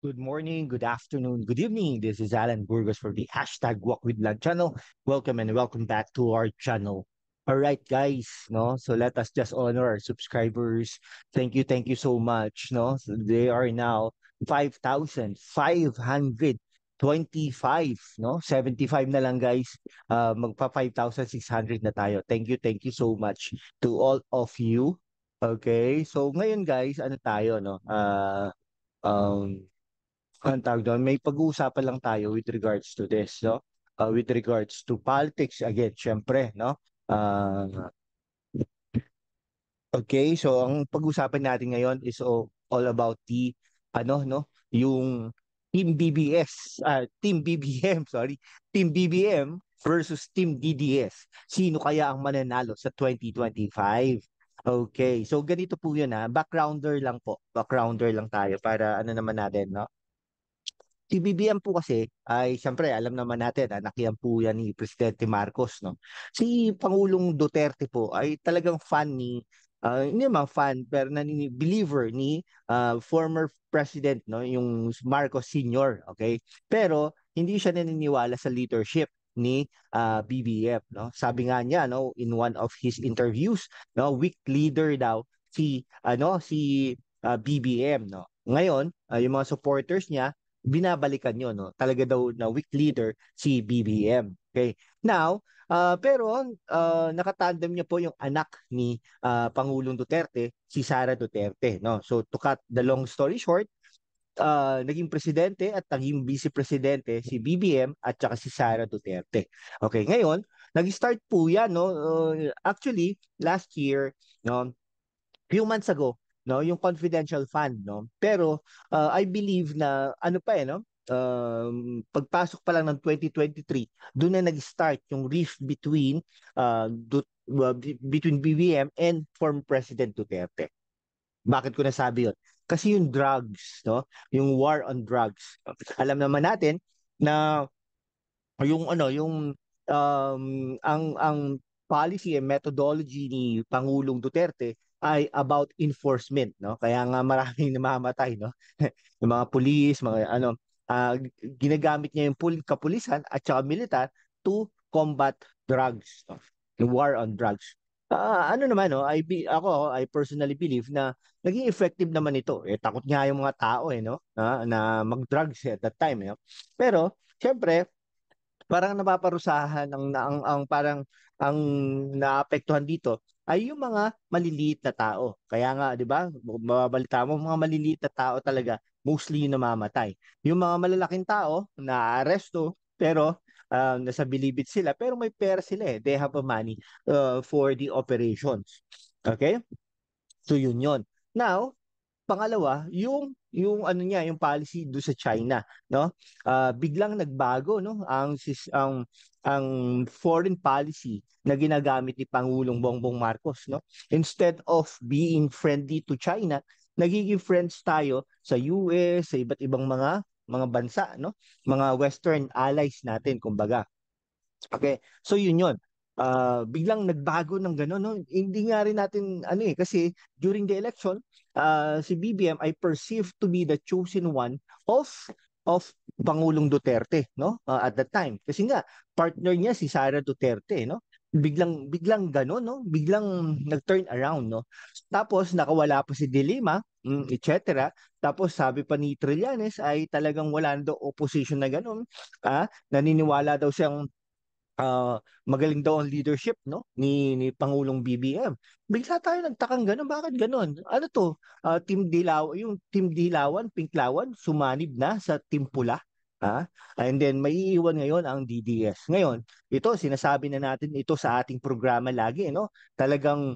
Good morning, good afternoon, good evening. This is Alan Burgos for the hashtag Walk with Land channel. Welcome and welcome back to our channel. All right, guys, no. So let us just honor our subscribers. Thank you so much. No, so they are now 5,525. No, 75 na lang, guys. Magpa 5,600 na tayo. Thank you so much to all of you. Okay, so ngayon, guys, ano tayo, no? Um, ang tawag doon, may pag-uusapan lang tayo with regards to this, no? With regards to politics, again, syempre, no? Okay, so ang pag-uusapan natin ngayon is all about the, ano, no? Yung Team BBS, Team BBM, sorry, Team BBM versus Team DDS. Sino kaya ang mananalo sa 2025? Okay, so ganito po yun ha. Backgrounder lang po. Backgrounder lang tayo para ano naman natin, no? Si BBM po kasi ay siyempre alam naman natin anak yan po yan ni Presidente Marcos, no. Si Pangulong Duterte po ay talagang fan ni hindi naman fan pero believer ni former president, no, yung Marcos Senior, okay? Pero hindi siya naniniwala sa leadership ni BBM, no. Sabi nga niya, no, in one of his interviews, no, weak leader daw si BBM, no. Ngayon, yung mga supporters niya binabalikan yun, no? Talaga daw na weak leader si BBM. Okay. Now, pero nakatandem niya po yung anak ni Pangulong Duterte, si Sara Duterte, no? So to cut the long story short, naging presidente at naging vice presidente si BBM at saka si Sara Duterte. Okay, ngayon, nag-start po yan, no? Actually, last year, no, few months ago, no, yung confidential fund, no. Pero I believe na ano pa no, pagpasok pa lang ng 2023, doon na nag-start yung rift between between BBM and former President Duterte. Bakit ko nasabi yun? Kasi yung drugs, no, yung war on drugs. Alam naman natin na yung ang policy and methodology ni Pangulong Duterte ay about enforcement, no? Kaya nga maraming namamatay, no? Yung mga pulis, mga ginagamit niya yung kapulisan at saka militar to combat drugs, no? The war on drugs. Ano naman, no? I personally believe na naging effective naman ito. Eh takot nga yung mga tao no, na mag-drugs at that time, no? Pero syempre, parang napaparusahan ang parang ang naapektuhan dito ay yung mga maliliit na tao. Kaya nga, 'di ba? Mababalita mo mga maliliit na tao talaga, mostly yung namamatay. Yung mga malalaking tao naaresto pero nasa bilibid sila pero may pera sila eh. They have a money for the operations. Okay? So yun yun. Now, pangalawa, yung ano niya, yung policy do sa China, no? Biglang nagbago, no? Ang foreign policy na ginagamit ni Pangulong Bongbong Marcos, no? Instead of being friendly to China, nagiging friends tayo sa US, sa iba't ibang mga bansa, no? Mga Western allies natin, kumbaga. Okay. So yun yun. Biglang nagbago ng gano'n, no? Hindi nga rin natin ano kasi during the election, si BBM ay perceived to be the chosen one of Pangulong Duterte, no? At that time. Kasi nga partner niya si Sara Duterte, no? Biglang biglang gano'n, no? Biglang nag-turn around, no? Tapos nakawala pa si Dilima, etc. Tapos sabi pa ni Trillanes ay talagang wala daw opposition na gano'n. Naniniwala daw siyang magaling daw ang leadership, no, ni Pangulong BBM. Bigla tayo nagtakang gano'n, bakit gano'n? Ano to? Yung Team Dilawan, Pinklawan sumanib na sa Team Pula. And then maiiwan ngayon ang DDS. Ngayon, ito sinasabi na natin ito sa ating programa lagi, no? Talagang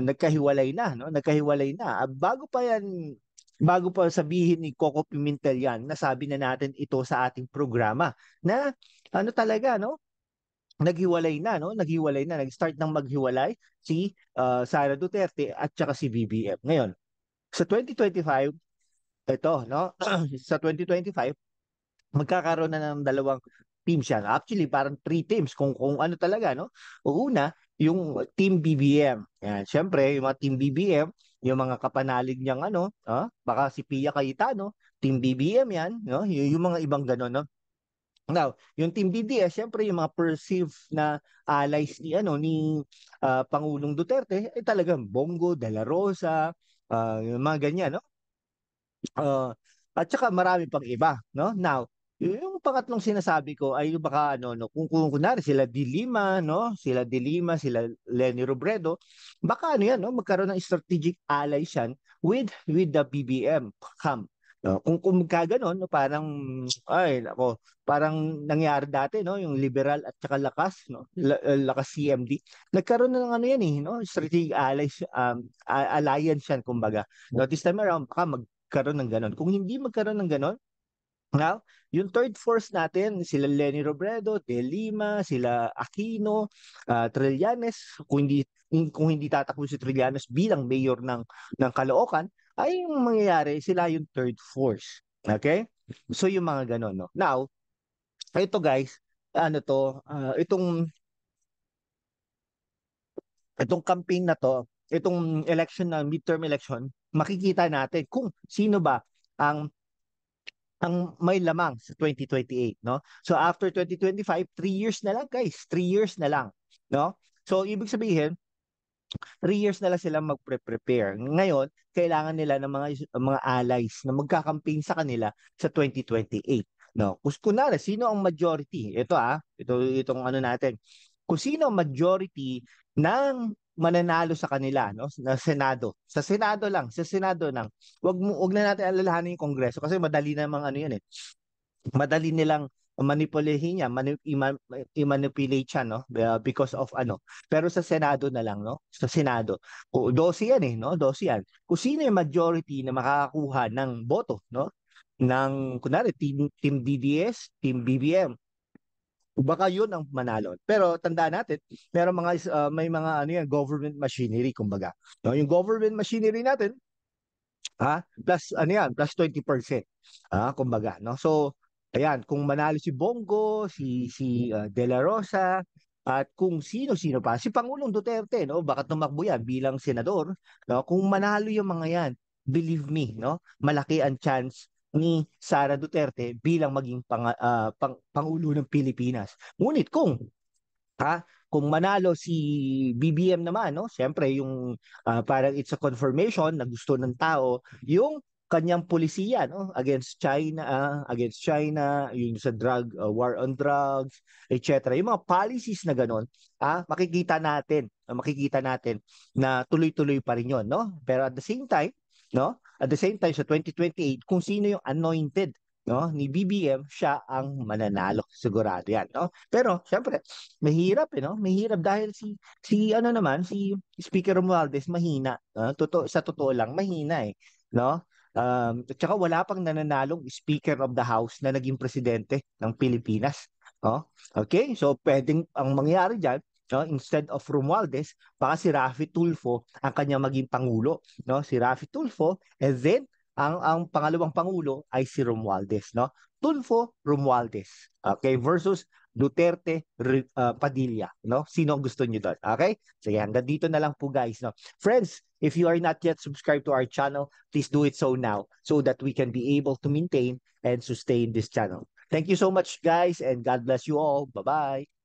nagkahiwalay na, no? Nagkahiwalay na. Bago pa sabihin ni Coco Pimentel yan, nasabi na natin ito sa ating programa na ano talaga, no? Naghiwalay na, no? Naghiwalay na. Nag-start ng maghiwalay si Sara Duterte at saka si BBM. Ngayon, sa 2025, ito, no? Sa 2025, magkakaroon na ng dalawang teams yan. Actually, parang three teams kung ano talaga, no? Una, yung Team BBM. Yan. Siyempre, yung mga Team BBM, yung mga kapanalig niyang baka si Pia Cayetano, Team BBM yan, no? Yung mga ibang ganon, no? Now, yung Team DDS, syempre yung mga perceived na allies ni Pangulong Duterte ay talagang Bongo, De La Rosa, yung mga ganyan, no? Uh, at saka marami pang iba, no? Now, yung pangatlong sinasabi ko ay yung baka no, kung kunwari sila De Lima, no? Sila De Lima, sila Leni Robredo, baka yan, no? Magkaroon ng strategic allies yan with the BBM camp. No? Kung magkaganon, no, parang ay nako, parang nangyari dati, no, yung liberal at saka lakas, no, lakas CMD. Nagkaroon na ng ano yan no, strategic allies alliance yan kumbaga. No, this time around baka magkaroon ng ganon. Kung hindi magkaroon ng ganon, now, yung third force natin, sila Leni Robredo, De Lima, sila Aquino, Trillanes, kung hindi tatakbo si Trillanes bilang mayor ng Caloocan, ay yung mangyayari, sila yung third force. Okay? So yung mga ganon, no? Now, ito guys, ano to, itong campaign na to, itong election na midterm election, makikita natin kung sino ba ang may lamang sa 2028, no? So after 2025, 3 years na lang guys, 3 years na lang, no? So ibig sabihin, 3 years na lang sila magpre-prepare. Ngayon, kailangan nila ng mga allies na magka-campaign sa kanila sa 2028. No, kung kunwari, sino ang majority? Itong ano natin. Kung sino ang majority ng mananalo sa kanila, no, na Senado. Sa Senado lang. Wag na natin alalahanin yung Kongreso kasi madali namang ano 'yan eh. Madali nilang manipulihin niya, i-manipulate siya, no? Because of ano. Pero sa Senado na lang, no? Sa Senado. 12 yan no? 12 yan. Kung sino yung majority na makakakuha ng boto, no? Ng, kunwari, team DDS, Team BBM, baka yun ang manalo. Pero tandaan natin, may mga ano yan, government machinery, kumbaga. No? Yung government machinery natin, plus ano yan, plus 20%. Kumbaga, no? So, ayan, kung manalo si Bongo, si De La Rosa, at kung sino-sino pa, si Pangulong Duterte, no? Baka tumakbo yan bilang senador, no? Kung manalo yung mga yan, believe me, no? Malaki ang chance ni Sara Duterte bilang maging Pangulo ng Pilipinas. Ngunit kung manalo si BBM naman, no? Siyempre yung parang it's a confirmation na gusto ng tao yung kanyang polisiya, no, against China, yung sa war on drugs, etc. Yung mga policies na ganon, makikita natin na tuloy-tuloy pa rin 'yon, no? Pero at the same time, no? At the same time sa 2028, kung sino yung anointed, no, ni BBM, siya ang mananalo, sigurado 'yan, no? Pero syempre, mahirap no? Mahirap dahil si ano naman, si Speaker Romualdez mahina, sa totoo lang mahina no? At saka wala pang nananalong Speaker of the House na naging presidente ng Pilipinas, no? Okay? So pwedeng ang mangyari diyan, no, instead of Romualdez, baka si Raffy Tulfo ang kanya maging pangulo, no? Si Raffy Tulfo, and then ang pangalawang pangulo ay si Romualdez, no? Tulfo, Romualdez. Okay, versus Duterte, Padilla, no? Sino ang gusto niyo doon? Okay? Sige, hanggang dito na lang po guys, no? Friends, if you are not yet subscribed to our channel, please do it so now so that we can be able to maintain and sustain this channel. Thank you so much guys and God bless you all. Bye-bye.